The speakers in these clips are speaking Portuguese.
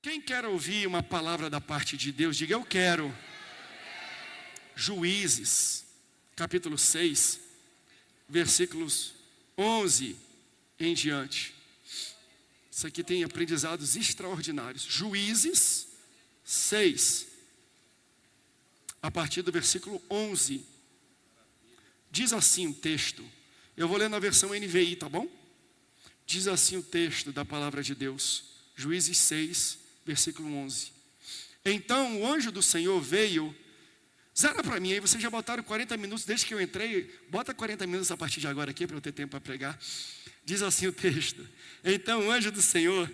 Quem quer ouvir uma palavra da parte de Deus, diga eu quero. Juízes, capítulo 6, versículos 11 em diante. Isso aqui tem aprendizados extraordinários. Juízes 6, a partir do versículo 11. Diz assim o texto. Eu vou ler na versão NVI, tá bom? Diz assim o texto da palavra de Deus. Juízes 6, versículo 11. Então o anjo do Senhor veio. Zera para mim aí, vocês já botaram 40 minutos desde que eu entrei. Bota 40 minutos a partir de agora aqui para eu ter tempo para pregar. Diz assim o texto. Então o anjo do Senhor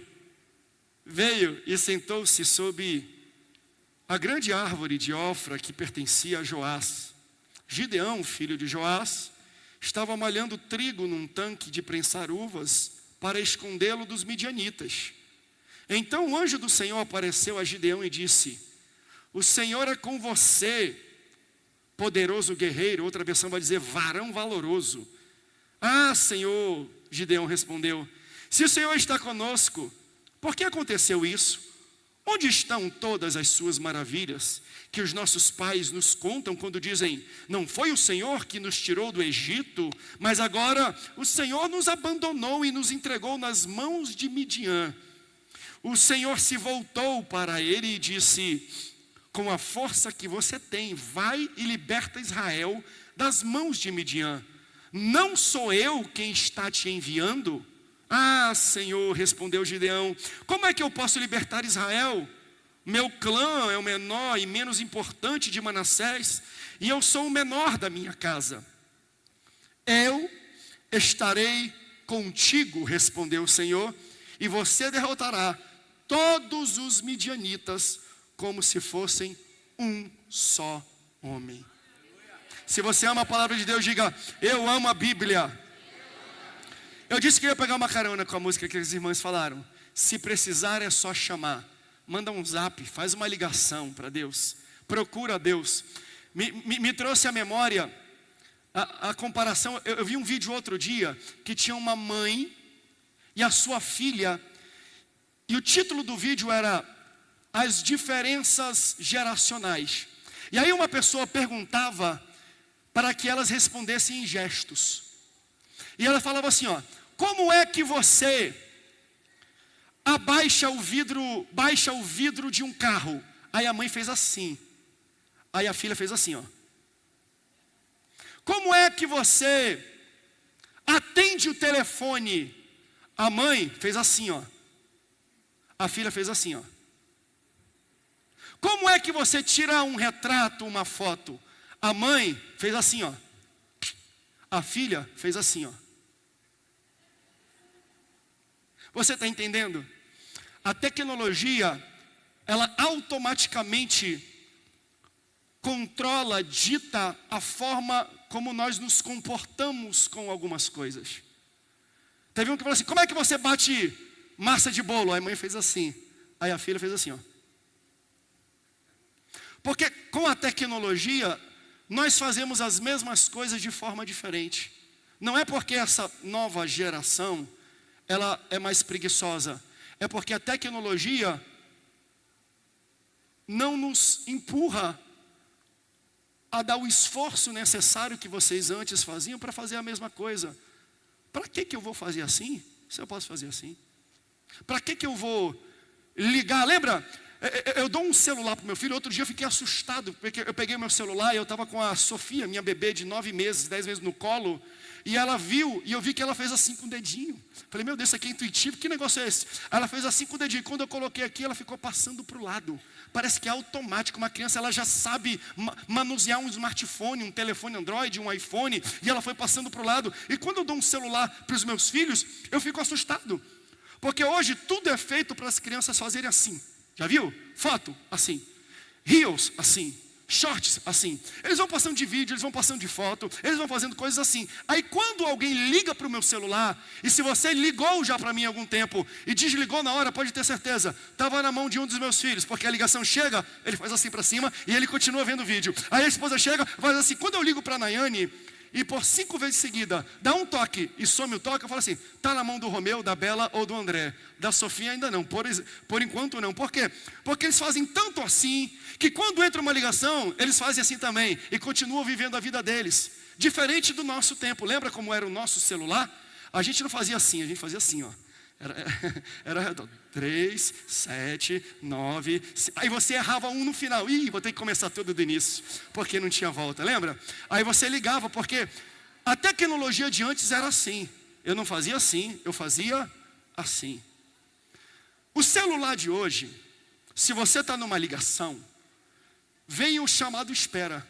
veio e sentou-se sob a grande árvore de Ofra que pertencia a Joás. Gideão, filho de Joás, estava malhando trigo num tanque de prensar uvas para escondê-lo dos midianitas. Então o anjo do Senhor apareceu a Gideão e disse: o Senhor é com você, poderoso guerreiro. Outra versão vai dizer varão valoroso. Ah, Senhor, Gideão respondeu, se o Senhor está conosco, por que aconteceu isso? Onde estão todas as suas maravilhas que os nossos pais nos contam quando dizem, não foi o Senhor que nos tirou do Egito, mas agora o Senhor nos abandonou e nos entregou nas mãos de Midian. O Senhor se voltou para ele e disse, com a força que você tem, vai e liberta Israel das mãos de Midian. Não sou eu quem está te enviando? Ah, Senhor, respondeu Gideão, como é que eu posso libertar Israel? Meu clã é o menor e menos importante de Manassés, e eu sou o menor da minha casa. Eu estarei contigo, respondeu o Senhor, e você derrotará todos os midianitas como se fossem um só homem. Se você ama a palavra de Deus, diga, eu amo a Bíblia. Eu disse que eu ia pegar uma carona com a música que os irmãos falaram. Se precisar é só chamar. Manda um zap, faz uma ligação para Deus. Procura Deus. Me trouxe à memória a comparação. Eu vi um vídeo outro dia que tinha uma mãe e a sua filha. E o título do vídeo era As Diferenças Geracionais. E aí uma pessoa perguntava para que elas respondessem em gestos. E ela falava assim, ó, como é que você baixa o vidro de um carro? Aí a mãe fez assim. Aí a filha fez assim, ó. Como é que você atende o telefone? A mãe fez assim, ó. A filha fez assim, ó. Como é que você tira um retrato, uma foto? A mãe fez assim, ó. A filha fez assim, ó. Você está entendendo? A tecnologia, ela automaticamente controla, dita a forma como nós nos comportamos com algumas coisas. Teve um que falou assim, como é que você bate massa de bolo? Aí a mãe fez assim. Aí a filha fez assim, ó. Porque com a tecnologia, nós fazemos as mesmas coisas de forma diferente. Não é porque essa nova geração, ela é mais preguiçosa. É porque a tecnologia não nos empurra a dar o esforço necessário que vocês antes faziam para fazer a mesma coisa. Para que eu vou fazer assim, se eu posso fazer assim? Para que eu vou ligar? Lembra? Eu dou um celular para o meu filho. Outro dia eu fiquei assustado, porque eu peguei o meu celular e eu estava com a Sofia, minha bebê de 9 meses, 10 meses no colo. E ela viu, e eu vi que ela fez assim com o dedinho. Falei, meu Deus, isso aqui é intuitivo, que negócio é esse? Ela fez assim com o dedinho, quando eu coloquei aqui, ela ficou passando para o lado. Parece que é automático, uma criança, ela já sabe manusear um smartphone, um telefone Android, um iPhone, e ela foi passando para o lado. E quando eu dou um celular para os meus filhos, eu fico assustado. Porque hoje tudo é feito para as crianças fazerem assim. Já viu? Foto, assim. Reels, assim. Shorts, assim. Eles vão passando de vídeo, eles vão passando de foto, eles vão fazendo coisas assim. Aí quando alguém liga para o meu celular, e se você ligou já para mim há algum tempo, e desligou na hora, pode ter certeza, estava na mão de um dos meus filhos, porque a ligação chega, ele faz assim para cima, e ele continua vendo o vídeo. Aí a esposa chega, faz assim. Quando eu ligo para a Nayane, e por 5 vezes seguida dá um toque e some o toque, eu falo assim, está na mão do Romeu, da Bela ou do André. Da Sofia ainda não, por enquanto não. Por quê? Porque eles fazem tanto assim, que quando entra uma ligação, eles fazem assim também, e continuam vivendo a vida deles. Diferente do nosso tempo. Lembra como era o nosso celular? A gente não fazia assim, a gente fazia assim, ó. Era 3, 7, 9, aí você errava um no final. Ih, vou ter que começar tudo do início, porque não tinha volta, lembra? Aí você ligava, porque a tecnologia de antes era assim. Eu não fazia assim, eu fazia assim. O celular de hoje, se você está numa ligação, vem o chamado espera.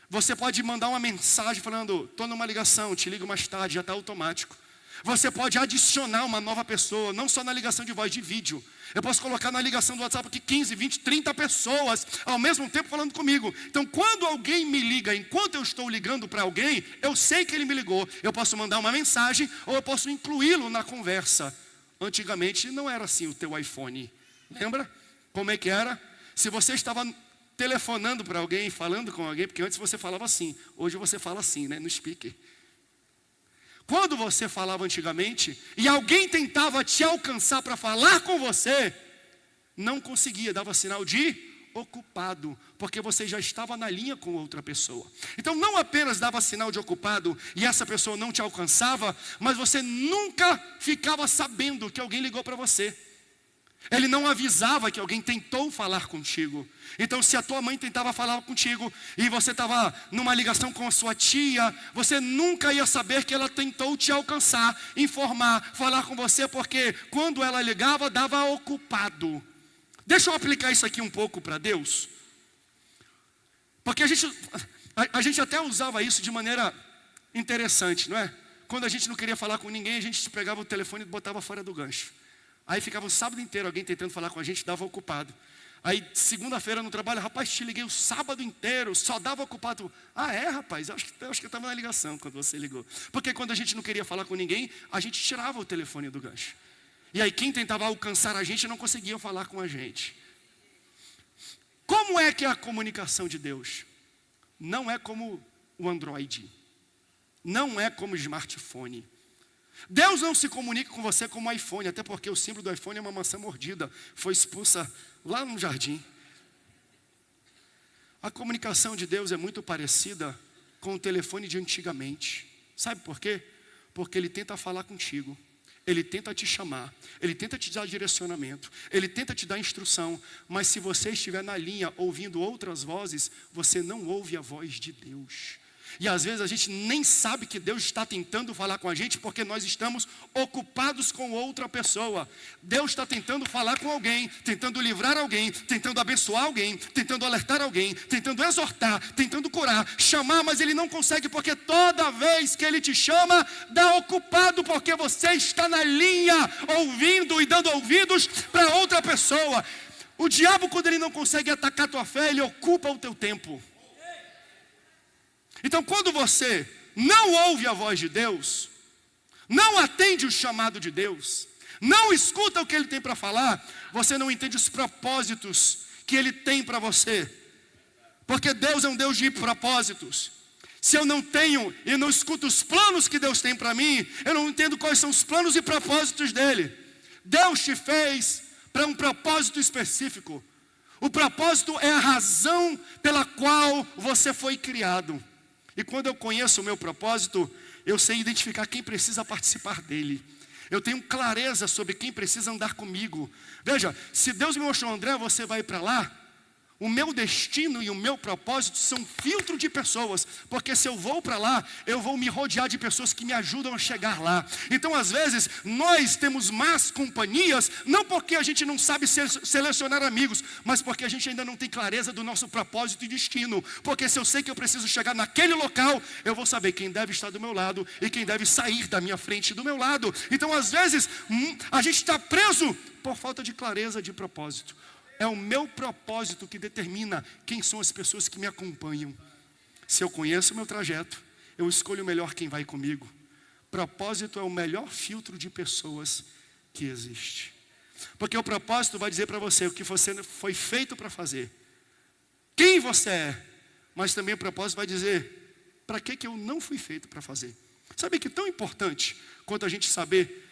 Você pode mandar uma mensagem falando, estou numa ligação, te ligo mais tarde, já está automático. Você pode adicionar uma nova pessoa, não só na ligação de voz, de vídeo. Eu posso colocar na ligação do WhatsApp aqui 15, 20, 30 pessoas ao mesmo tempo falando comigo. Então quando alguém me liga, enquanto eu estou ligando para alguém, eu sei que ele me ligou. Eu posso mandar uma mensagem ou eu posso incluí-lo na conversa. Antigamente não era assim o teu iPhone. Lembra? Como é que era? Se você estava telefonando para alguém, falando com alguém, porque antes você falava assim, hoje você fala assim, né, no speaker. Quando você falava antigamente, e alguém tentava te alcançar para falar com você, não conseguia, dava sinal de ocupado, porque você já estava na linha com outra pessoa. Então não apenas dava sinal de ocupado, e essa pessoa não te alcançava, mas você nunca ficava sabendo que alguém ligou para você. Ele não avisava que alguém tentou falar contigo. Então se a tua mãe tentava falar contigo e você estava numa ligação com a sua tia, você nunca ia saber que ela tentou te alcançar, informar, falar com você, porque quando ela ligava dava ocupado. Deixa eu aplicar isso aqui um pouco para Deus. Porque a gente até usava isso de maneira interessante, não é? Quando a gente não queria falar com ninguém, a gente pegava o telefone e botava fora do gancho. Aí ficava o sábado inteiro alguém tentando falar com a gente, dava ocupado. Aí segunda-feira no trabalho, rapaz, te liguei o sábado inteiro, só dava ocupado. Ah é, rapaz, eu acho que eu estava na ligação quando você ligou. Porque quando a gente não queria falar com ninguém, a gente tirava o telefone do gancho. E aí quem tentava alcançar a gente não conseguia falar com a gente. Como é que é a comunicação de Deus? Não é como o Android. Não é como o smartphone. Deus não se comunica com você como o iPhone, até porque o símbolo do iPhone é uma maçã mordida, foi expulsa lá no jardim. A comunicação de Deus é muito parecida com o telefone de antigamente. Sabe por quê? Porque Ele tenta falar contigo, Ele tenta te chamar, Ele tenta te dar direcionamento, Ele tenta te dar instrução, mas se você estiver na linha ouvindo outras vozes, você não ouve a voz de Deus. E às vezes a gente nem sabe que Deus está tentando falar com a gente, porque nós estamos ocupados com outra pessoa. Deus está tentando falar com alguém, tentando livrar alguém, tentando abençoar alguém, tentando alertar alguém, tentando exortar, tentando curar, chamar, mas Ele não consegue, porque toda vez que Ele te chama, dá ocupado, porque você está na linha, ouvindo e dando ouvidos para outra pessoa. O diabo, quando ele não consegue atacar a tua fé, ele ocupa o teu tempo. Então quando você não ouve a voz de Deus, não atende o chamado de Deus, não escuta o que Ele tem para falar, você não entende os propósitos que Ele tem para você. Porque Deus é um Deus de propósitos. Se eu não tenho e não escuto os planos que Deus tem para mim, eu não entendo quais são os planos e propósitos dEle. Deus te fez para um propósito específico. O propósito é a razão pela qual você foi criado. E quando eu conheço o meu propósito, eu sei identificar quem precisa participar dele. Eu tenho clareza sobre quem precisa andar comigo. Veja, se Deus me mostrou, André, você vai para lá, o meu destino e o meu propósito são filtro de pessoas, porque se eu vou para lá, eu vou me rodear de pessoas que me ajudam a chegar lá. Então às vezes nós temos más companhias, não porque a gente não sabe selecionar amigos, mas porque a gente ainda não tem clareza do nosso propósito e destino. Porque se eu sei que eu preciso chegar naquele local, eu vou saber quem deve estar do meu lado e quem deve sair da minha frente e do meu lado. Então às vezes a gente está preso por falta de clareza de propósito. É o meu propósito que determina quem são as pessoas que me acompanham. Se eu conheço o meu trajeto, eu escolho melhor quem vai comigo. Propósito é o melhor filtro de pessoas que existe. Porque o propósito vai dizer para você o que você foi feito para fazer. Quem você é. Mas também o propósito vai dizer para que eu não fui feito para fazer. Sabe que tão importante quanto a gente saber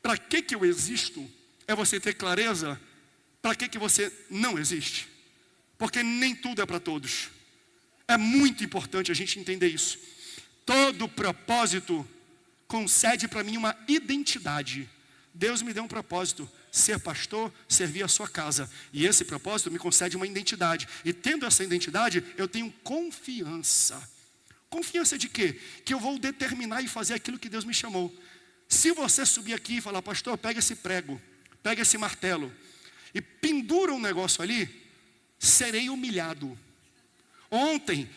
para que eu existo, é você ter clareza para que você não existe. Porque nem tudo é para todos. É muito importante a gente entender isso. Todo propósito concede para mim uma identidade. Deus me deu um propósito, ser pastor, servir a sua casa. E esse propósito me concede uma identidade. E tendo essa identidade, eu tenho confiança. Confiança de quê? Que eu vou determinar e fazer aquilo que Deus me chamou. Se você subir aqui e falar, pastor, pega esse prego, pega esse martelo e pendura um negócio ali, serei humilhado. Ontem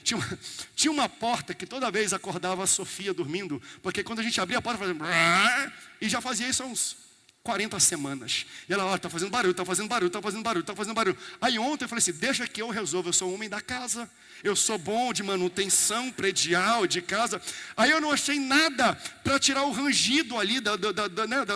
tinha uma porta que toda vez acordava a Sofia dormindo, porque quando a gente abria a porta, fazia e já fazia isso há uns 40 semanas. E ela, está fazendo barulho, está fazendo barulho, está fazendo barulho, está fazendo barulho. Aí ontem eu falei assim, deixa que eu resolvo, eu sou um homem da casa, eu sou bom de manutenção predial, de casa. Aí eu não achei nada para tirar o rangido ali da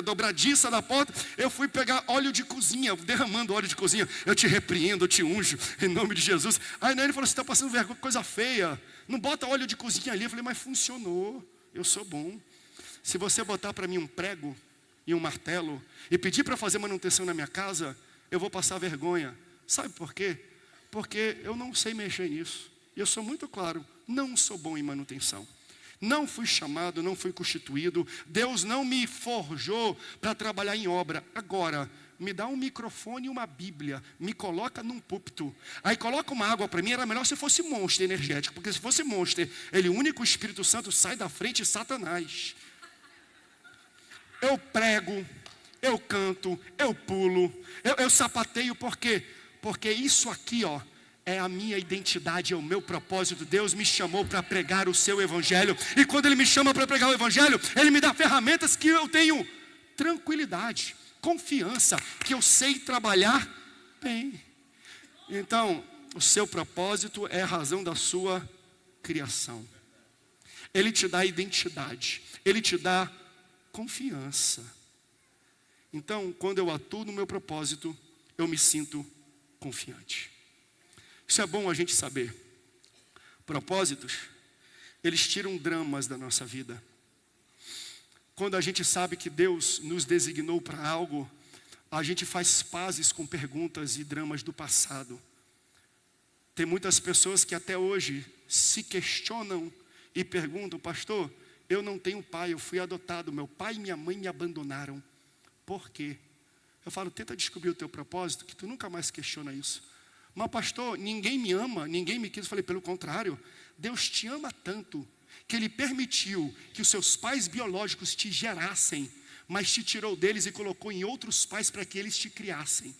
dobradiça da porta. Eu fui pegar óleo de cozinha, derramando óleo de cozinha. Eu te repreendo, eu te unjo, em nome de Jesus. Aí ele falou, você está passando vergonha, coisa feia. Não bota óleo de cozinha ali. Eu falei, mas funcionou, eu sou bom. Se você botar para mim um prego e um martelo, e pedir para fazer manutenção na minha casa, eu vou passar vergonha. Sabe por quê? Porque eu não sei mexer nisso. E eu sou muito claro, não sou bom em manutenção. Não fui chamado, não fui constituído. Deus não me forjou para trabalhar em obra. Agora, me dá um microfone e uma Bíblia, me coloca num púlpito. Aí coloca uma água para mim, era melhor se fosse Monster energético, porque se fosse Monster, ele único, o Espírito Santo sai da frente de Satanás. Eu prego, eu canto, eu pulo, eu sapateio, por quê? Porque isso aqui, é a minha identidade, é o meu propósito. Deus me chamou para pregar o seu evangelho, e quando Ele me chama para pregar o evangelho, Ele me dá ferramentas que eu tenho tranquilidade, confiança, que eu sei trabalhar bem. Então, o seu propósito é a razão da sua criação. Ele te dá identidade, Ele te dá confiança. Então, quando eu atuo no meu propósito, eu me sinto confiante. Isso é bom a gente saber. Propósitos, eles tiram dramas da nossa vida. Quando a gente sabe que Deus nos designou para algo, a gente faz pazes com perguntas e dramas do passado. Tem muitas pessoas que até hoje se questionam e perguntam, pastor, eu não tenho pai, eu fui adotado, meu pai e minha mãe me abandonaram. Por quê? Eu falo, tenta descobrir o teu propósito, que tu nunca mais questiona isso. Mas pastor, ninguém me ama, ninguém me quis. Eu falei, pelo contrário, Deus te ama tanto, que Ele permitiu que os seus pais biológicos te gerassem, mas te tirou deles e colocou em outros pais para que eles te criassem.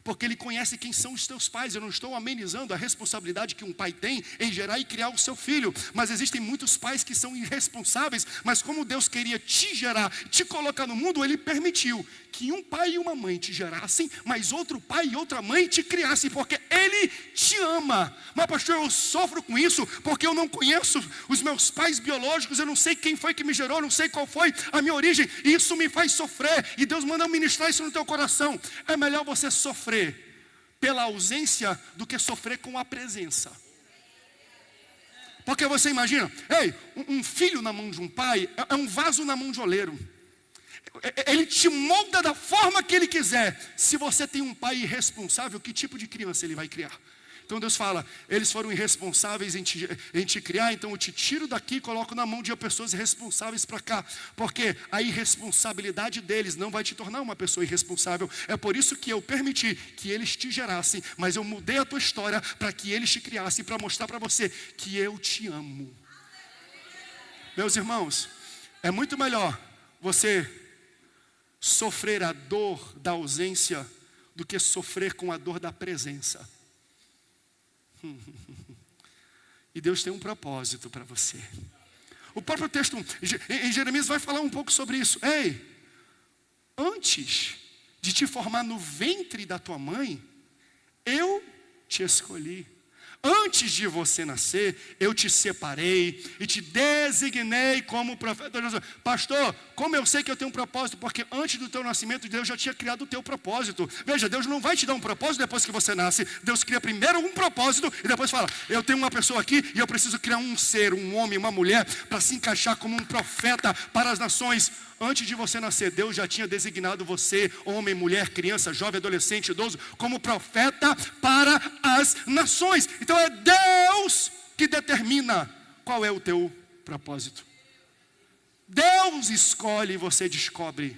Porque Ele conhece quem são os teus pais. Eu não estou amenizando a responsabilidade que um pai tem em gerar e criar o seu filho. Mas existem muitos pais que são irresponsáveis. Mas como Deus queria te gerar, te colocar no mundo, Ele permitiu que um pai e uma mãe te gerassem, mas outro pai e outra mãe te criassem, porque Ele te ama. Mas pastor, eu sofro com isso, porque eu não conheço os meus pais biológicos, eu não sei quem foi que me gerou, não sei qual foi a minha origem, e isso me faz sofrer, e Deus manda ministrar isso no teu coração. É melhor você sofrer pela ausência do que sofrer com a presença. Porque você imagina, um filho na mão de um pai é um vaso na mão de oleiro. Ele te molda da forma que Ele quiser. Se você tem um pai irresponsável, que tipo de criança Ele vai criar? Então Deus fala, eles foram irresponsáveis em te criar, então eu te tiro daqui e coloco na mão de pessoas irresponsáveis para cá. Porque a irresponsabilidade deles não vai te tornar uma pessoa irresponsável. É por isso que eu permiti que eles te gerassem, mas eu mudei a tua história para que eles te criassem, para mostrar para você que eu te amo. Meus irmãos, é muito melhor você sofrer a dor da ausência do que sofrer com a dor da presença. E Deus tem um propósito para você. O próprio texto em Jeremias vai falar um pouco sobre isso. Antes de te formar no ventre da tua mãe, eu te escolhi. Antes de você nascer, eu te separei e te designei como profeta. Pastor, como eu sei que eu tenho um propósito? Porque antes do teu nascimento, Deus já tinha criado o teu propósito. Veja, Deus não vai te dar um propósito depois que você nasce. Deus cria primeiro um propósito e depois fala, eu tenho uma pessoa aqui e eu preciso criar um ser, um homem, uma mulher, para se encaixar como um profeta para as nações. Antes de você nascer, Deus já tinha designado você, homem, mulher, criança, jovem, adolescente, idoso, como profeta para as nações. Então é Deus que determina qual é o teu propósito. Deus escolhe e você descobre.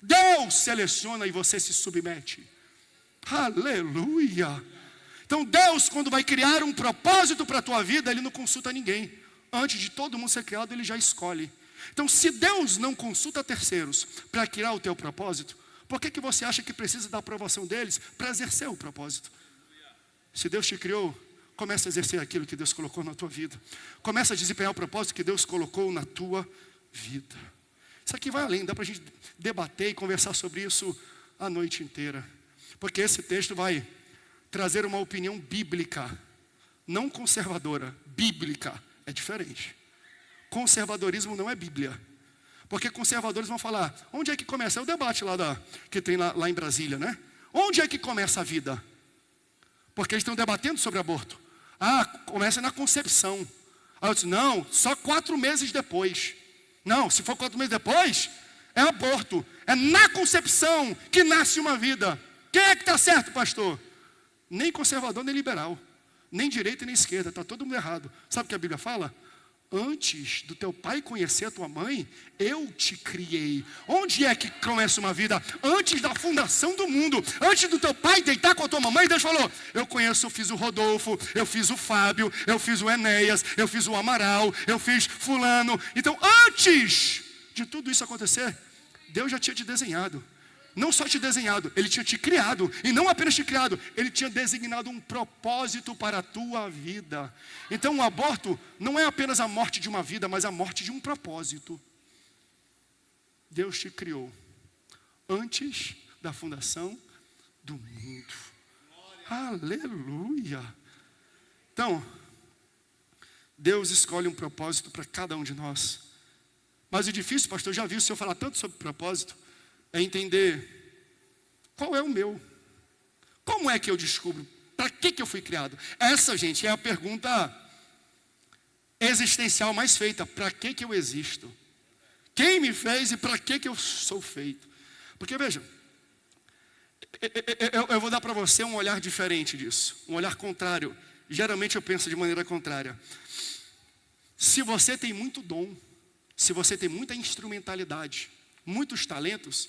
Deus seleciona e você se submete. Aleluia! Então Deus, quando vai criar um propósito para a tua vida, Ele não consulta ninguém. Antes de todo mundo ser criado, Ele já escolhe. Então, se Deus não consulta terceiros para criar o teu propósito, por que você acha que precisa da aprovação deles para exercer o propósito? Se Deus te criou, começa a exercer aquilo que Deus colocou na tua vida. Começa a desempenhar o propósito que Deus colocou na tua vida. Isso aqui vai além, dá para a gente debater e conversar sobre isso a noite inteira. Porque esse texto vai trazer uma opinião bíblica, não conservadora, bíblica, é diferente. Conservadorismo não é Bíblia. Porque conservadores vão falar, onde é que começa? É o debate que tem lá em Brasília, né? Onde é que começa a vida? Porque eles estão debatendo sobre aborto. Começa na concepção. Aí eu disse, não, só 4 meses depois. Não, se for 4 meses depois, é aborto. É na concepção que nasce uma vida. Quem é que está certo, pastor? Nem conservador, nem liberal. Nem direita, nem esquerda. Está todo mundo errado. Sabe o que a Bíblia fala? Antes do teu pai conhecer a tua mãe, eu te criei. Onde é que começa uma vida? Antes da fundação do mundo. Antes do teu pai deitar com a tua mamãe, Deus falou, eu fiz o Rodolfo, eu fiz o Fábio, eu fiz o Enéas, eu fiz o Amaral, eu fiz fulano. Então, antes de tudo isso acontecer, Deus já tinha te desenhado. Não só te desenhado, Ele tinha te criado. E não apenas te criado, Ele tinha designado um propósito para a tua vida. Então o aborto não é apenas a morte de uma vida, mas a morte de um propósito. Deus te criou antes da fundação do mundo. Aleluia! Então, Deus escolhe um propósito para cada um de nós. Mas o difícil, pastor, eu já vi o senhor falar tanto sobre propósito, é entender qual é o meu. Como é que eu descubro? Para que eu fui criado? Essa, gente, é a pergunta existencial mais feita. Para que eu existo? Quem me fez e para que eu sou feito? Porque, veja, eu vou dar para você um olhar diferente disso. Um olhar contrário. Geralmente eu penso de maneira contrária. Se você tem muito dom, se você tem muita instrumentalidade, muitos talentos,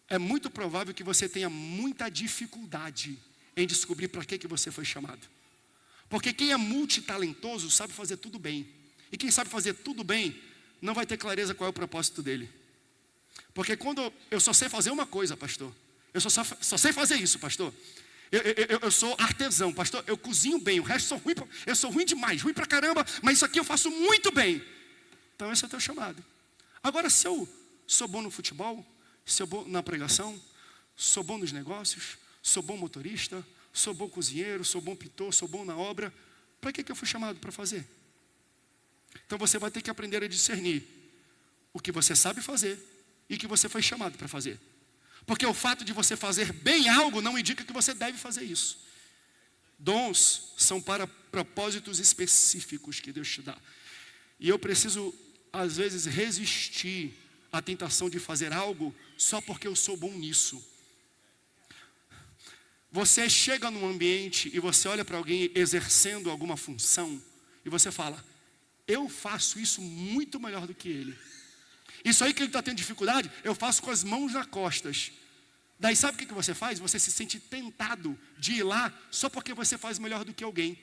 é muito provável que você tenha muita dificuldade em descobrir para que você foi chamado. Porque quem é multitalentoso sabe fazer tudo bem. E quem sabe fazer tudo bem, não vai ter clareza qual é o propósito dele. Porque quando eu só sei fazer uma coisa, pastor, eu só sei fazer isso, pastor. Eu sou artesão, pastor, eu cozinho bem, o resto sou ruim, eu sou ruim demais, ruim pra caramba, mas isso aqui eu faço muito bem. Então esse é o teu chamado. Agora, se eu sou bom no futebol, sou bom na pregação, sou bom nos negócios, sou bom motorista, sou bom cozinheiro, sou bom pintor, sou bom na obra, para que eu fui chamado para fazer? Então você vai ter que aprender a discernir o que você sabe fazer e o que você foi chamado para fazer. Porque o fato de você fazer bem algo não indica que você deve fazer isso. Dons são para propósitos específicos que Deus te dá. E eu preciso, às vezes, resistir à tentação de fazer algo só porque eu sou bom nisso. Você chega num ambiente e você olha para alguém exercendo alguma função e você fala, eu faço isso muito melhor do que ele. Isso aí que ele está tendo dificuldade, eu faço com as mãos nas costas. Daí sabe o que você faz? Você se sente tentado de ir lá só porque você faz melhor do que alguém.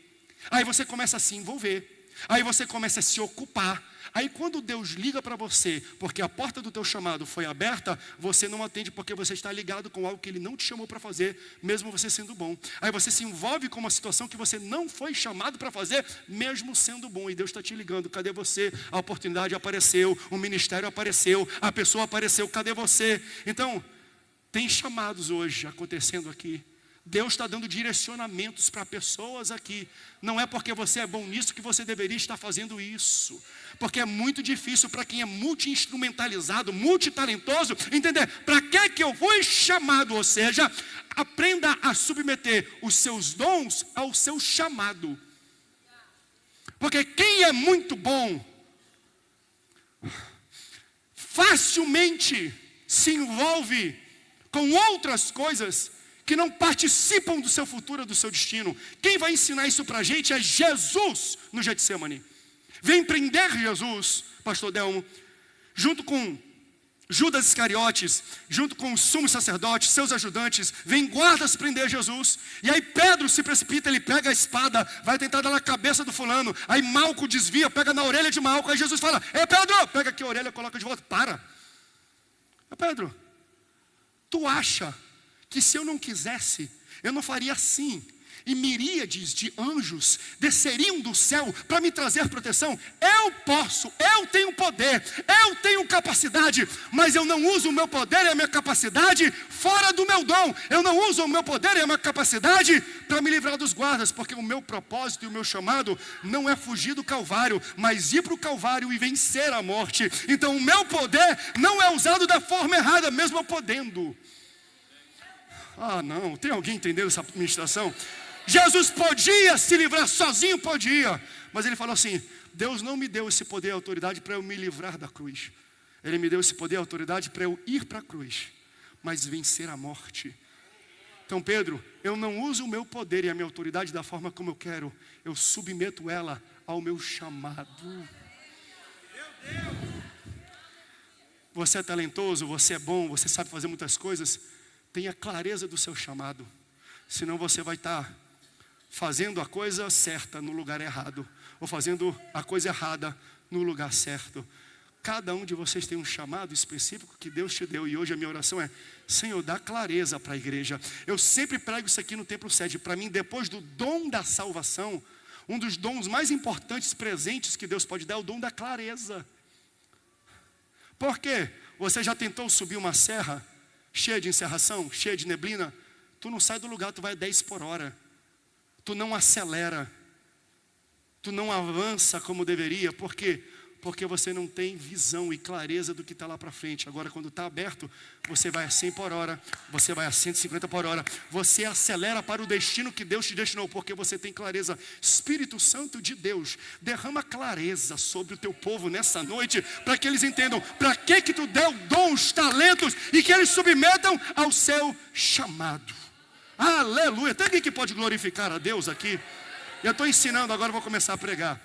Aí você começa a se envolver. Aí você começa a se ocupar. Aí quando Deus liga para você, porque a porta do teu chamado foi aberta, você não atende porque você está ligado com algo que Ele não te chamou para fazer, mesmo você sendo bom. Aí você se envolve com uma situação que você não foi chamado para fazer, mesmo sendo bom. E Deus está te ligando, cadê você? A oportunidade apareceu, o ministério apareceu, a pessoa apareceu, cadê você? Então, tem chamados hoje acontecendo aqui, Deus está dando direcionamentos para pessoas aqui. Não é porque você é bom nisso que você deveria estar fazendo isso. Porque é muito difícil para quem é multi-instrumentalizado, multitalentoso, entender para que eu fui chamado. Ou seja, aprenda a submeter os seus dons ao seu chamado. Porque quem é muito bom, facilmente se envolve com outras coisas que não participam do seu futuro, do seu destino. Quem vai ensinar isso para a gente é Jesus no Getsemane. Vem prender Jesus, pastor Delmo, junto com Judas Iscariotes, junto com os sumos sacerdotes, seus ajudantes, vem guardas prender Jesus. E aí Pedro se precipita, ele pega a espada, vai tentar dar na cabeça do fulano. Aí Malco desvia, pega na orelha de Malco. Aí Jesus fala: Pedro, pega aqui a orelha, coloca de volta, para. Pedro, tu acha que se eu não quisesse, eu não faria assim? E miríades de anjos desceriam do céu para me trazer proteção? Eu posso, eu tenho poder, eu tenho capacidade, mas eu não uso o meu poder e a minha capacidade fora do meu dom. Eu não uso o meu poder e a minha capacidade para me livrar dos guardas, porque o meu propósito e o meu chamado não é fugir do Calvário, mas ir para o Calvário e vencer a morte. Então o meu poder não é usado da forma errada, mesmo eu podendo. Não, tem alguém entendendo essa ministração? Jesus podia se livrar sozinho, podia, mas ele falou assim: Deus não me deu esse poder e autoridade para eu me livrar da cruz. Ele me deu esse poder e autoridade para eu ir para a cruz, mas vencer a morte. Então Pedro, eu não uso o meu poder e a minha autoridade da forma como eu quero, eu submeto ela ao meu chamado. Você é talentoso, você é bom, você sabe fazer muitas coisas. Tenha clareza do seu chamado, senão você vai estar fazendo a coisa certa no lugar errado, ou fazendo a coisa errada no lugar certo. Cada um de vocês tem um chamado específico que Deus te deu, e hoje a minha oração é: Senhor, dá clareza para a igreja. Eu sempre prego isso aqui no Templo Sede. Para mim, depois do dom da salvação, um dos dons mais importantes presentes que Deus pode dar é o dom da clareza. Por quê? Você já tentou subir uma serra cheia de encerração, cheia de neblina? Tu não sai do lugar, tu vai a 10 por hora. Tu não acelera. Tu não avança como deveria. Por quê? Porque você não tem visão e clareza do que está lá para frente. Agora, quando está aberto, você vai a 100 por hora, você vai a 150 por hora. Você acelera para o destino que Deus te destinou, porque você tem clareza. Espírito Santo de Deus, derrama clareza sobre o teu povo nessa noite, para que eles entendam para que tu deu dons, talentos, e que eles submetam ao seu chamado. Aleluia. Tem alguém que pode glorificar a Deus aqui? Eu estou ensinando, agora eu vou começar a pregar.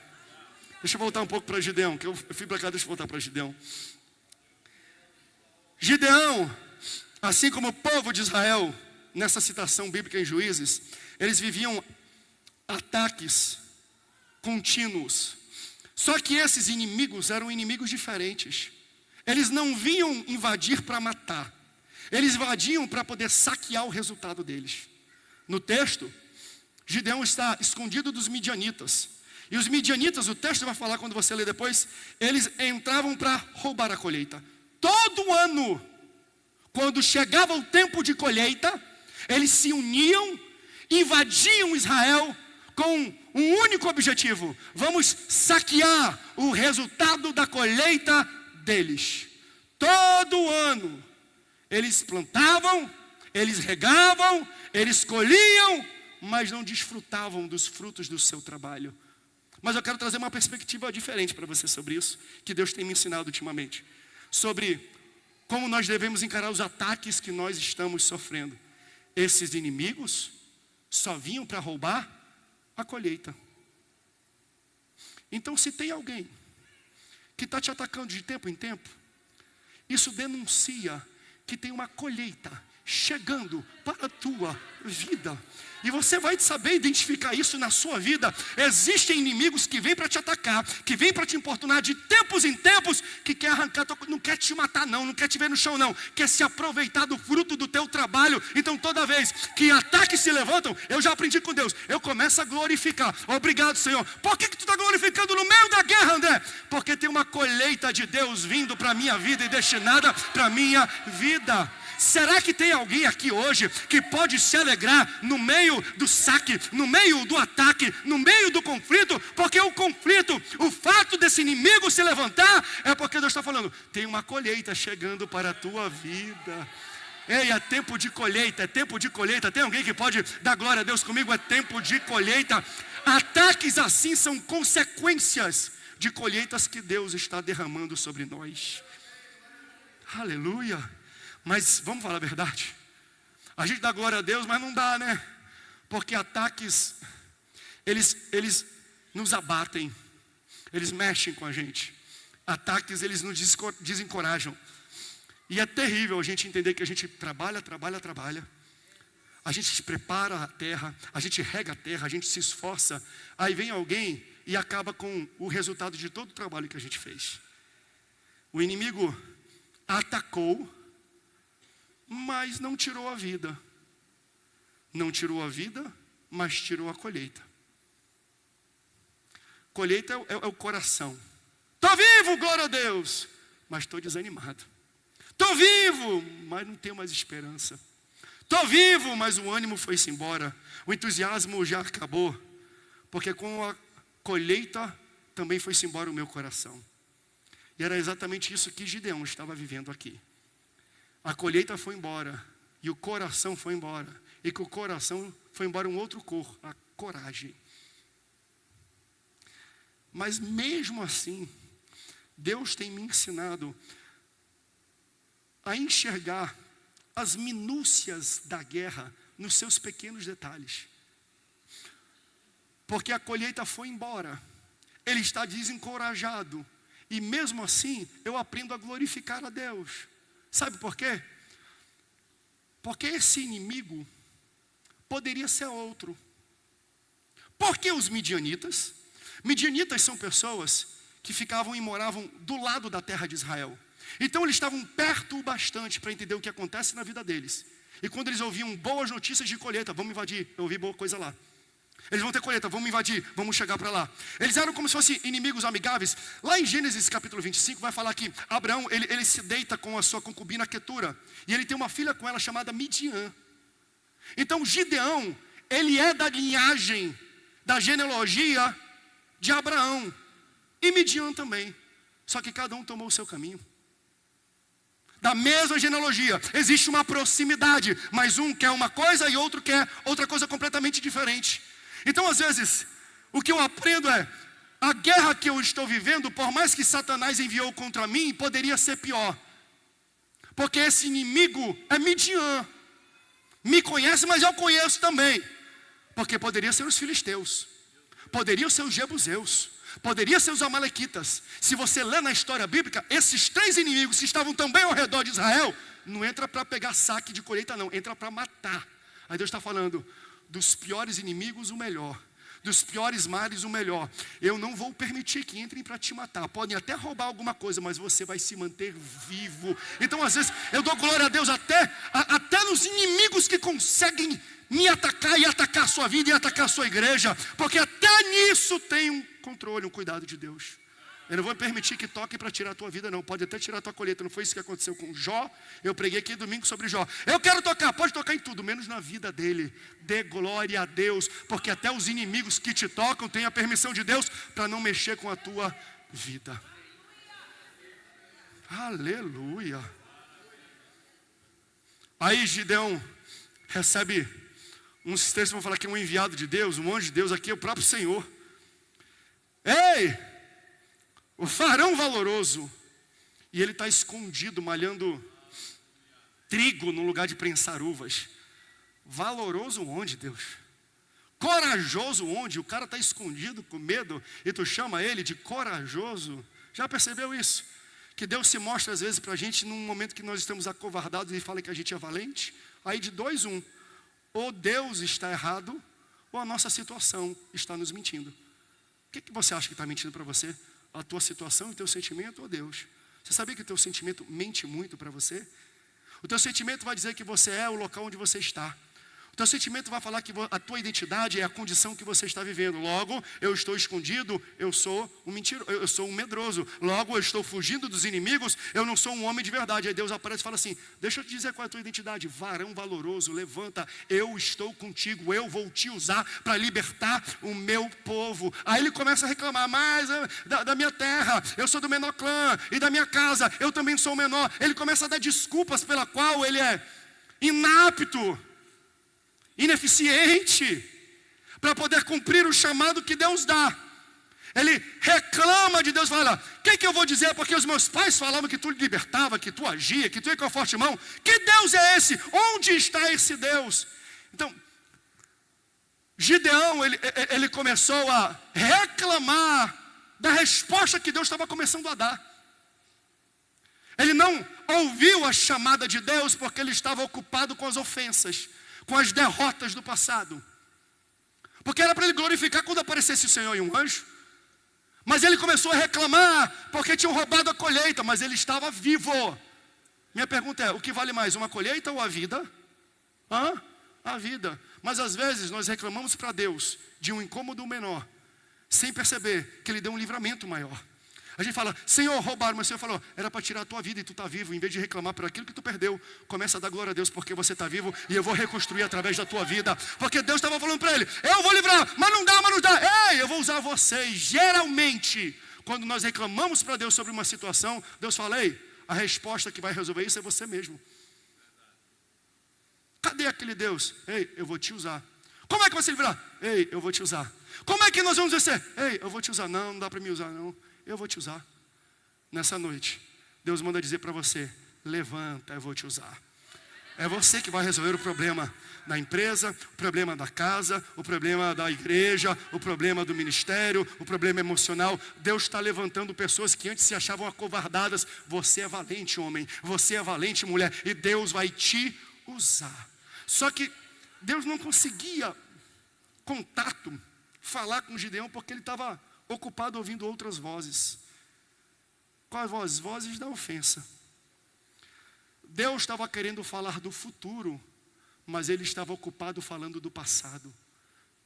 Deixa eu voltar um pouco para Gideão, que eu fui para cá, deixa eu voltar para Gideão. Gideão, assim como o povo de Israel, nessa citação bíblica em Juízes, eles viviam ataques contínuos. Só que esses inimigos eram inimigos diferentes. Eles não vinham invadir para matar. Eles invadiam para poder saquear o resultado deles. No texto, Gideão está escondido dos midianitas. E os midianitas, o texto vai falar quando você ler depois, eles entravam para roubar a colheita. Todo ano, quando chegava o tempo de colheita, eles se uniam, invadiam Israel com um único objetivo: vamos saquear o resultado da colheita deles. Todo ano, eles plantavam, eles regavam, eles colhiam, mas não desfrutavam dos frutos do seu trabalho. Mas eu quero trazer uma perspectiva diferente para você sobre isso, que Deus tem me ensinado ultimamente, sobre como nós devemos encarar os ataques que nós estamos sofrendo. Esses inimigos só vinham para roubar a colheita. Então, se tem alguém que está te atacando de tempo em tempo, isso denuncia que tem uma colheita chegando para a tua vida. E você vai saber identificar isso na sua vida. Existem inimigos que vêm para te atacar, que vêm para te importunar de tempos em tempos, que quer arrancar, não quer te matar não quer te ver no chão não, quer se aproveitar do fruto do teu trabalho. Então toda vez que ataques se levantam, eu já aprendi com Deus, eu começo a glorificar. Obrigado, Senhor. Por que tu está glorificando no meio da guerra, André? Porque tem uma colheita de Deus vindo para a minha vida e destinada para a minha vida. será que tem alguém aqui hoje que pode se alegrar no meio do saque, no meio do ataque, no meio do conflito? Porque o conflito, o fato desse inimigo se levantar, é porque Deus está falando, tem uma colheita chegando para a tua vida. Ei, é tempo de colheita, é tempo de colheita. Tem alguém que pode dar glória a Deus comigo? É tempo de colheita. Ataques assim são consequências de colheitas que Deus está derramando sobre nós. Aleluia. Mas vamos falar a verdade. A gente dá glória a Deus, mas não dá, né? Porque ataques, eles nos abatem. Eles mexem com a gente. Ataques, eles nos desencorajam. E é terrível a gente entender que a gente trabalha. A gente prepara a terra, a gente rega a terra, a gente se esforça. Aí vem alguém e acaba com o resultado de todo o trabalho que a gente fez. O inimigo atacou, mas não tirou a vida. Não tirou a vida, mas tirou a colheita. Colheita é o coração. Estou vivo, glória a Deus, mas estou desanimado. Estou vivo, mas não tenho mais esperança. Estou vivo, mas o ânimo foi-se embora. O entusiasmo já acabou. Porque com a colheita também foi-se embora o meu coração. E era exatamente isso que Gideão estava vivendo aqui. A colheita foi embora e o coração foi embora. E com o coração foi embora um outro cor, a coragem. Mas mesmo assim, Deus tem me ensinado a enxergar as minúcias da guerra nos seus pequenos detalhes. Porque a colheita foi embora, ele está desencorajado, e mesmo assim eu aprendo a glorificar a Deus. Sabe por quê? Porque esse inimigo poderia ser outro. Por que os midianitas? Midianitas são pessoas que ficavam e moravam do lado da terra de Israel. Então eles estavam perto o bastante para entender o que acontece na vida deles. E quando eles ouviam boas notícias de colheita, vamos invadir, eu ouvi boa coisa lá. Eles vão ter colheita, vamos invadir, vamos chegar para lá. Eles eram como se fossem inimigos amigáveis. Lá em Gênesis capítulo 25 vai falar que Abraão, ele se deita com a sua concubina Quetura. E ele tem uma filha com ela chamada Midian. Então Gideão, ele é da linhagem, da genealogia de Abraão. E Midian também. Só que cada um tomou o seu caminho. Da mesma genealogia, existe uma proximidade, mas um quer uma coisa e outro quer outra coisa completamente diferente. Então às vezes, o que eu aprendo é, a guerra que eu estou vivendo, por mais que Satanás enviou contra mim, poderia ser pior. Porque esse inimigo é Midian. Me conhece, mas eu conheço também. Porque poderia ser os filisteus, poderiam ser os jebuseus, poderia ser os amalequitas. Se você lê na história bíblica, esses três inimigos que estavam também ao redor de Israel, não entra para pegar saque de colheita não, entra para matar. Aí Deus está falando, dos piores inimigos o melhor, dos piores males o melhor. Eu não vou permitir que entrem para te matar. Podem até roubar alguma coisa, mas você vai se manter vivo. Então às vezes eu dou glória a Deus até nos inimigos que conseguem me atacar e atacar a sua vida e atacar a sua igreja, porque até nisso tem um controle, um cuidado de Deus. Eu não vou permitir que toque para tirar a tua vida não, pode até tirar a tua colheita. Não foi isso que aconteceu com Jó. Eu preguei aqui domingo sobre Jó. Eu quero tocar, pode tocar em tudo, menos na vida dele. Dê glória a Deus, porque até os inimigos que te tocam têm a permissão de Deus para não mexer com a tua vida. Aleluia. Aí Gideão recebe uns textos vão falar que é um enviado de Deus, um anjo de Deus, aqui é o próprio Senhor. Ei, o varão valoroso, e ele está escondido, malhando trigo no lugar de prensar uvas. Valoroso onde, Deus? Corajoso onde? O cara está escondido com medo, e tu chama ele de corajoso. Já percebeu isso? Que Deus se mostra às vezes para a gente num momento que nós estamos acovardados e fala que a gente é valente. Aí de 2, 1. Ou Deus está errado, ou a nossa situação está nos mentindo. O que você acha que está mentindo para você? A tua situação, o teu sentimento ou Deus? Você sabia que o teu sentimento mente muito para você? O teu sentimento vai dizer que você é o local onde você está. O teu sentimento vai falar que a tua identidade é a condição que você está vivendo. Logo, eu estou escondido, eu sou um mentiroso, eu sou um medroso. Logo, eu estou fugindo dos inimigos, eu não sou um homem de verdade. Aí Deus aparece e fala assim: deixa eu te dizer qual é a tua identidade. Varão valoroso, levanta, eu estou contigo, eu vou te usar para libertar o meu povo. Aí ele começa a reclamar: mas da minha terra, eu sou do menor clã, e da minha casa, eu também sou o menor. Ele começa a dar desculpas pela qual ele é inapto, ineficiente, para poder cumprir o chamado que Deus dá. Ele reclama de Deus, fala: o que eu vou dizer? Porque os meus pais falavam que tu libertava, que tu agia, que tu ia com a forte mão. Que Deus é esse? Onde está esse Deus? Então, Gideão, ele começou a reclamar da resposta que Deus estava começando a dar. Ele não ouviu a chamada de Deus porque ele estava ocupado com as ofensas, com as derrotas do passado. Porque era para ele glorificar quando aparecesse o Senhor e um anjo. Mas ele começou a reclamar porque tinham roubado a colheita, mas ele estava vivo. Minha pergunta é: o que vale mais, uma colheita ou a vida? A vida. Mas às vezes nós reclamamos para Deus de um incômodo menor, sem perceber que Ele deu um livramento maior. A gente fala: Senhor, roubaram, mas o Senhor falou: era para tirar a tua vida e tu está vivo. Em vez de reclamar por aquilo que tu perdeu, começa a dar glória a Deus porque você está vivo e eu vou reconstruir através da tua vida. Porque Deus estava falando para ele: eu vou livrar, mas não dá. Ei, eu vou usar vocês. Geralmente, quando nós reclamamos para Deus sobre uma situação, Deus fala: ei, a resposta que vai resolver isso é você mesmo. Cadê aquele Deus? Ei, eu vou te usar. Como é que vai se livrar? Ei, eu vou te usar. Como é que nós vamos vencer? Ei, eu vou te usar. Não dá para me usar não. Eu vou te usar. Nessa noite, Deus manda dizer para você: levanta, eu vou te usar. É você que vai resolver o problema da empresa, o problema da casa, o problema da igreja, o problema do ministério, o problema emocional. Deus está levantando pessoas que antes se achavam acovardadas. Você é valente, homem. Você é valente, mulher. E Deus vai te usar. Só que Deus não conseguia contato, falar com Gideão, porque ele estava ocupado ouvindo outras vozes. Quais vozes? Vozes da ofensa. Deus estava querendo falar do futuro, mas ele estava ocupado falando do passado.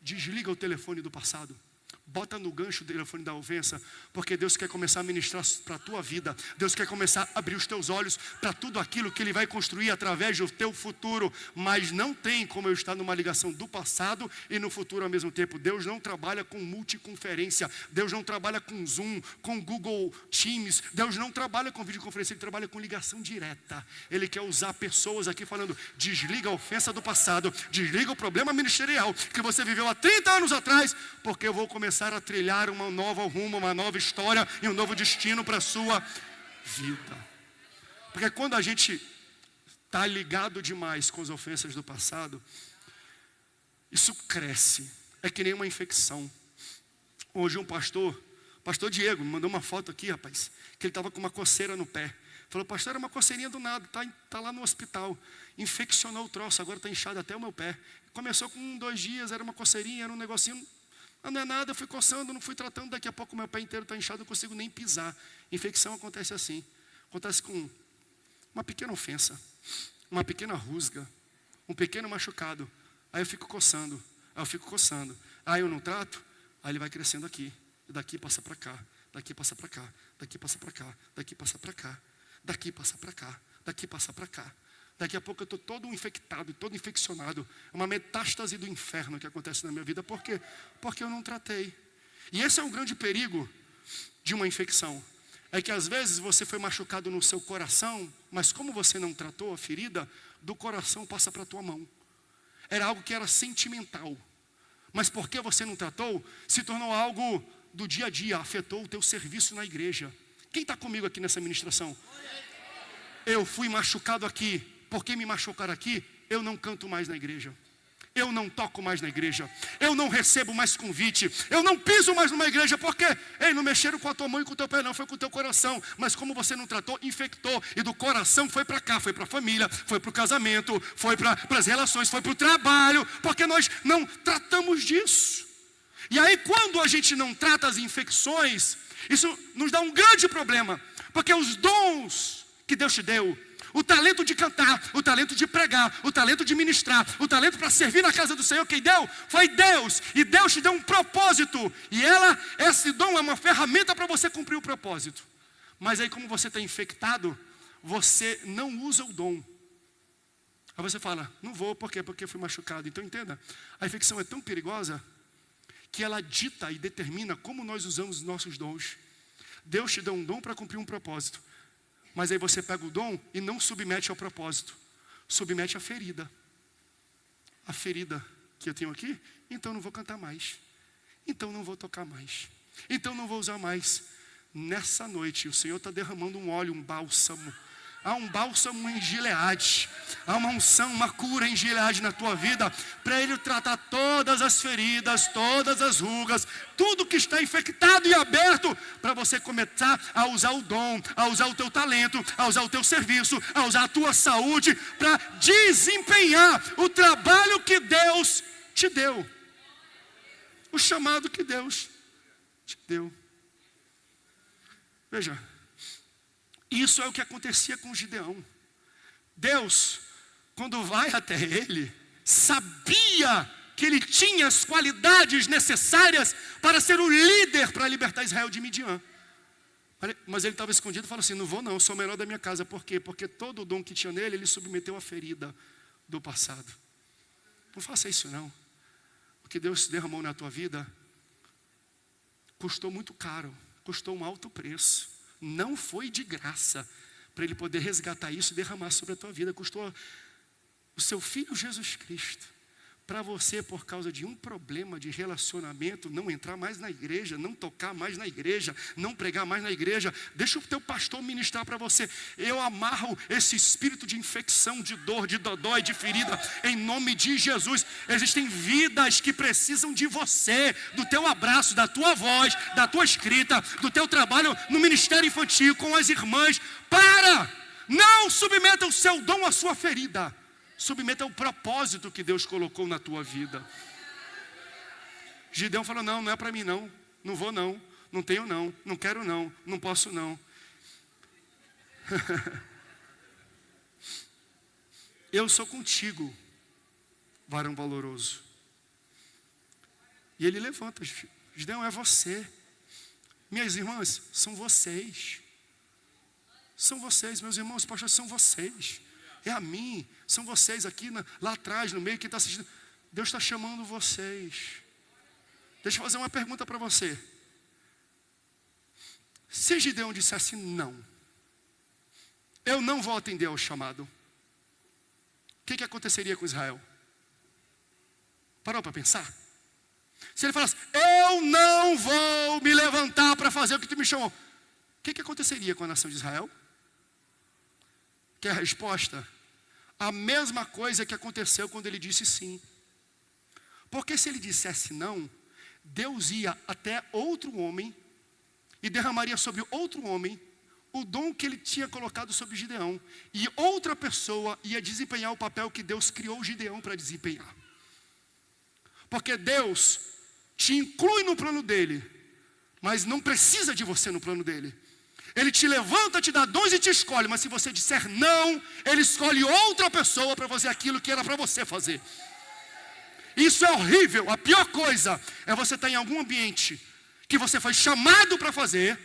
Desliga o telefone do passado. Bota no gancho o telefone da ofensa, porque Deus quer começar a ministrar para a tua vida. Deus quer começar a abrir os teus olhos para tudo aquilo que Ele vai construir através do teu futuro. Mas não tem como eu estar numa ligação do passado e no futuro ao mesmo tempo. Deus não trabalha com multiconferência. Deus não trabalha com Zoom, com Google Teams. Deus não trabalha com videoconferência, Ele trabalha com ligação direta. Ele quer usar pessoas aqui falando: desliga a ofensa do passado, desliga o problema ministerial que você viveu há 30 anos atrás, porque eu vou começar a trilhar uma nova rumo, uma nova história e um novo destino para a sua vida. Porque quando a gente está ligado demais com as ofensas do passado, isso cresce, é que nem uma infecção. Hoje um pastor Diego, me mandou uma foto aqui, rapaz, que ele estava com uma coceira no pé. Falou: pastor, era uma coceirinha do nada, tá lá no hospital, infeccionou o troço, agora está inchado até o meu pé. Começou com 2 dias, era uma coceirinha, era um negocinho. Não é nada, eu fui coçando, não fui tratando, daqui a pouco meu pé inteiro está inchado, eu não consigo nem pisar. Infecção acontece assim, acontece com uma pequena ofensa, uma pequena rusga, um pequeno machucado. Aí eu fico coçando, aí eu não trato, aí ele vai crescendo aqui, daqui passa para cá, daqui passa para cá, daqui passa para cá, daqui passa para cá, daqui passa para cá, daqui passa para cá. Daqui a pouco eu estou todo infectado, todo infeccionado. É uma metástase do inferno que acontece na minha vida. Por quê? Porque eu não tratei. E esse é um grande perigo de uma infecção. É que às vezes você foi machucado no seu coração, mas como você não tratou a ferida, do coração passa para a tua mão. Era algo que era sentimental. Mas porque você não tratou, se tornou algo do dia a dia, afetou o teu serviço na igreja. Quem está comigo aqui nessa ministração? Eu fui machucado aqui. Porque me machucaram aqui, eu não canto mais na igreja. Eu não toco mais na igreja. Eu não recebo mais convite. Eu não piso mais numa igreja. Porque, não mexeram com a tua mão e com o teu pé, não. Foi com o teu coração. Mas como você não tratou, infectou. E do coração foi para cá. Foi para a família. Foi para o casamento. Foi para as relações. Foi para o trabalho. Porque nós não tratamos disso. E aí quando a gente não trata as infecções, isso nos dá um grande problema. Porque os dons que Deus te deu, O talento de cantar, o talento de pregar, o talento de ministrar, o talento para servir na casa do Senhor, quem deu foi Deus. E Deus te deu um propósito. E esse dom é uma ferramenta para você cumprir o propósito. Mas aí como você está infectado, você não usa o dom. Aí você fala, não vou, por quê? Porque fui machucado. Então entenda, a infecção é tão perigosa que ela dita e determina como nós usamos os nossos dons. Deus te deu um dom para cumprir um propósito. Mas aí você pega o dom e não submete ao propósito. Submete à ferida. A ferida que eu tenho aqui, então não vou cantar mais. Então não vou tocar mais. Então não vou usar mais. Nessa noite o Senhor está derramando um óleo, um bálsamo. Há um bálsamo em Gileade. Há uma unção, uma cura em Gileade na tua vida. Para Ele tratar todas as feridas, todas as rugas. Tudo que está infectado e aberto. Para você começar a usar o dom, a usar o teu talento, a usar o teu serviço, a usar a tua saúde. Para desempenhar o trabalho que Deus te deu. O chamado que Deus te deu. Veja. Isso é o que acontecia com Gideão. Deus, quando vai até ele, sabia que ele tinha as qualidades necessárias para ser o líder para libertar Israel de Midian. Mas ele estava escondido e falou assim, não vou não, sou o menor da minha casa. Por quê? Porque todo o dom que tinha nele, ele submeteu à ferida do passado. Não faça isso não. O que Deus derramou na tua vida custou muito caro, custou um alto preço. Não foi de graça. Para Ele poder resgatar isso e derramar sobre a tua vida. Custou o seu Filho Jesus Cristo. Para você, por causa de um problema de relacionamento, não entrar mais na igreja, não tocar mais na igreja, não pregar mais na igreja. Deixa o teu pastor ministrar para você. Eu amarro esse espírito de infecção, de dor, de dodói, de ferida, em nome de Jesus. Existem vidas que precisam de você, do teu abraço, da tua voz, da tua escrita, do teu trabalho no ministério infantil, com as irmãs. Não submeta o seu dom à sua ferida. Submeta ao propósito que Deus colocou na tua vida. Gideão falou, não é para mim não. Não vou não, não tenho não, não quero não, não posso não. Eu sou contigo, varão valoroso. E ele levanta, Gideão, é você. Minhas irmãs, são vocês. São vocês, meus irmãos, pastor, são vocês. É a mim, são vocês aqui lá atrás, no meio, quem está assistindo. Deus está chamando vocês. Deixa eu fazer uma pergunta para você. Se Gideão dissesse não, eu não vou atender ao chamado, o que aconteceria com Israel? Parou para pensar? Se ele falasse, eu não vou me levantar para fazer o que tu me chamou, o que aconteceria com a nação de Israel? Que é a resposta? A mesma coisa que aconteceu quando ele disse sim. Porque se ele dissesse não, Deus ia até outro homem e derramaria sobre outro homem o dom que ele tinha colocado sobre Gideão. E outra pessoa ia desempenhar o papel que Deus criou Gideão para desempenhar. Porque Deus te inclui no plano dele, mas não precisa de você no plano dele. Ele te levanta, te dá dons e te escolhe. Mas se você disser não, Ele escolhe outra pessoa para fazer aquilo que era para você fazer. Isso é horrível. A pior coisa é você estar em algum ambiente que você foi chamado para fazer.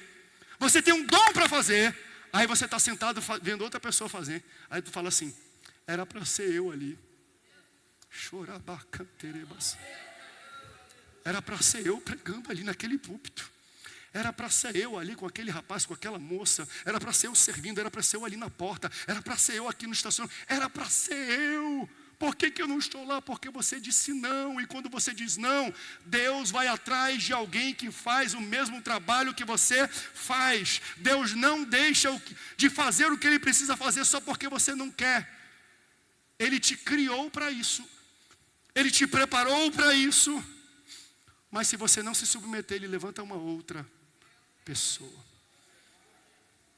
Você tem um dom para fazer. Aí você está sentado vendo outra pessoa fazer. Aí tu fala assim, era para ser eu ali. Chorabacanterebas. Era para ser eu pregando ali naquele púlpito. Era para ser eu ali com aquele rapaz, com aquela moça. Era para ser eu servindo, era para ser eu ali na porta. Era para ser eu aqui no estacionamento. Era para ser eu. Por que eu não estou lá? Porque você disse não. E quando você diz não, Deus vai atrás de alguém que faz o mesmo trabalho que você faz. Deus não deixa de fazer o que Ele precisa fazer só porque você não quer. Ele te criou para isso. Ele te preparou para isso. Mas se você não se submeter, Ele levanta uma outra pessoa.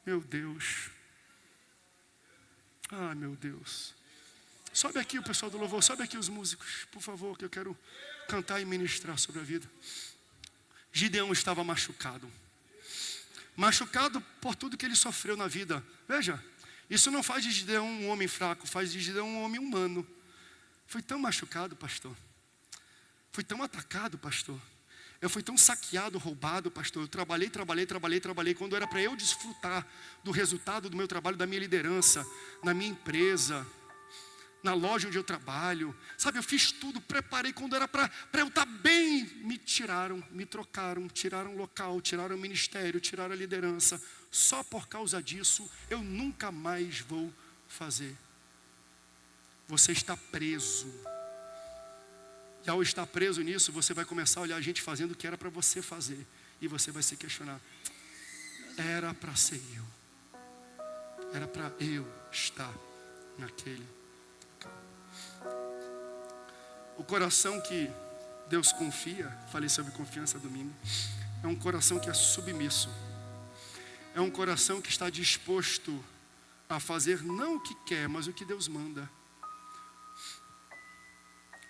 Meu Deus. Ah, meu Deus. Sobe aqui o pessoal do louvor, sobe aqui os músicos, por favor, que eu quero cantar e ministrar sobre a vida. Gideão estava machucado. Machucado por tudo que ele sofreu na vida. Veja, Isso não faz de Gideão um homem fraco, faz de Gideão um homem humano. Fui tão machucado, pastor. Fui tão atacado, pastor. Eu fui tão saqueado, roubado, pastor. Eu trabalhei. Quando era para eu desfrutar do resultado do meu trabalho, da minha liderança, na minha empresa, na loja onde eu trabalho. Sabe, eu fiz tudo, preparei. Quando era para eu estar bem, me tiraram, me trocaram, tiraram o local, tiraram o ministério, tiraram a liderança. Só por causa disso, eu nunca mais vou fazer. Você está preso. E ao estar preso nisso, você vai começar a olhar a gente fazendo o que era para você fazer. E você vai se questionar. Era para ser eu. Era para eu estar naquele. O coração que Deus confia, falei sobre confiança domingo, é um coração que é submisso. É um coração que está disposto a fazer não o que quer, mas o que Deus manda.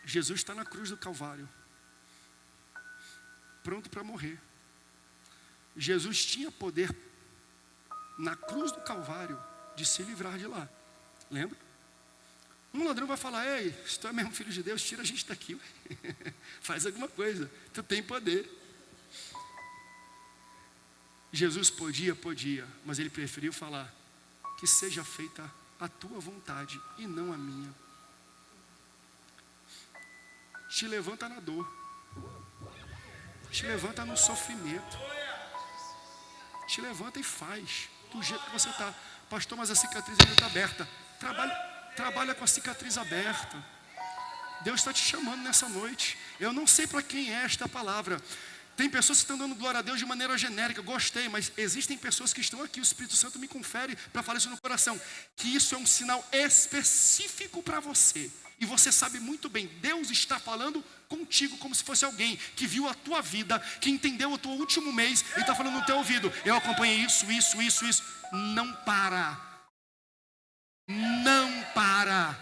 Jesus está na cruz do Calvário, pronto para morrer. Jesus tinha poder na cruz do Calvário de se livrar de lá. Lembra? Um ladrão vai falar: ei, se tu é mesmo filho de Deus, tira a gente daqui. Faz alguma coisa, tu tem poder. Jesus podia, mas ele preferiu falar: que seja feita a tua vontade e não a minha. Te levanta na dor, te levanta no sofrimento, te levanta e faz do jeito que você está. Pastor, mas a cicatriz ainda está aberta. Trabalha com a cicatriz aberta. Deus está te chamando nessa noite. Eu não sei para quem é esta palavra. Tem pessoas que estão dando glória a Deus de maneira genérica, gostei, mas existem pessoas que estão aqui, o Espírito Santo me confere para falar isso no coração, que isso é um sinal específico para você. E você sabe muito bem, Deus está falando contigo como se fosse alguém que viu a tua vida, que entendeu o teu último mês e está falando no teu ouvido: eu acompanhei isso. Não para. Não para.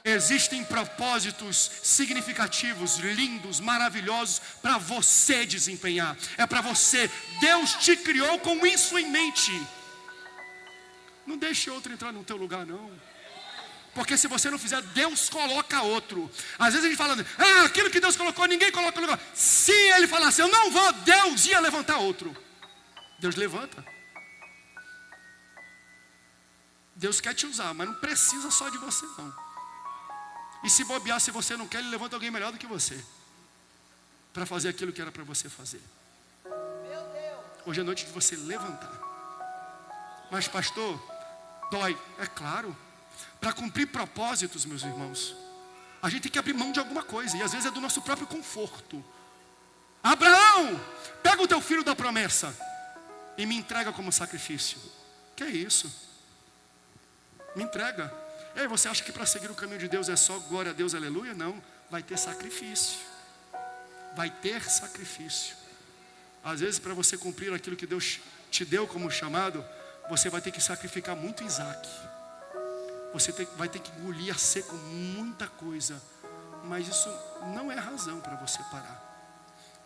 Existem propósitos significativos, lindos, maravilhosos para você desempenhar. É para você. Deus te criou com isso em mente. Não deixe outro entrar no teu lugar, não. Porque se você não fizer, Deus coloca outro. Às vezes a gente fala: aquilo que Deus colocou, ninguém coloca no lugar. Se ele falasse: eu não vou, Deus ia levantar outro. Deus levanta. Deus quer te usar, mas não precisa só de você, não. E se bobear, se você não quer, ele levanta alguém melhor do que você para fazer aquilo que era para você fazer. Hoje é noite de você levantar. Mas pastor, dói. É claro. Para cumprir propósitos, meus irmãos, a gente tem que abrir mão de alguma coisa. E às vezes é do nosso próprio conforto. Abraão, pega o teu filho da promessa e me entrega como sacrifício. Que é isso? Me entrega. Ei, você acha que para seguir o caminho de Deus é só glória a Deus, aleluia? Não, vai ter sacrifício. Vai ter sacrifício. Às vezes, para você cumprir aquilo que Deus te deu como chamado, você vai ter que sacrificar muito Isaac. Você vai ter que engolir a seco muita coisa. Mas isso não é razão para você parar.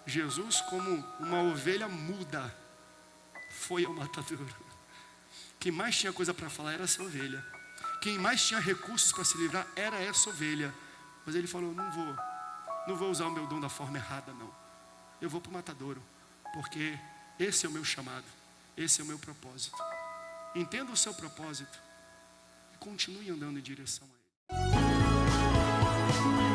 Jesus, como uma ovelha muda, foi ao matadouro. Quem mais tinha coisa para falar era essa ovelha. Quem mais tinha recursos para se livrar era essa ovelha. Mas ele falou: não vou usar o meu dom da forma errada, não. Eu vou para o matadouro, porque esse é o meu chamado, esse é o meu propósito. Entenda o seu propósito e continue andando em direção a ele.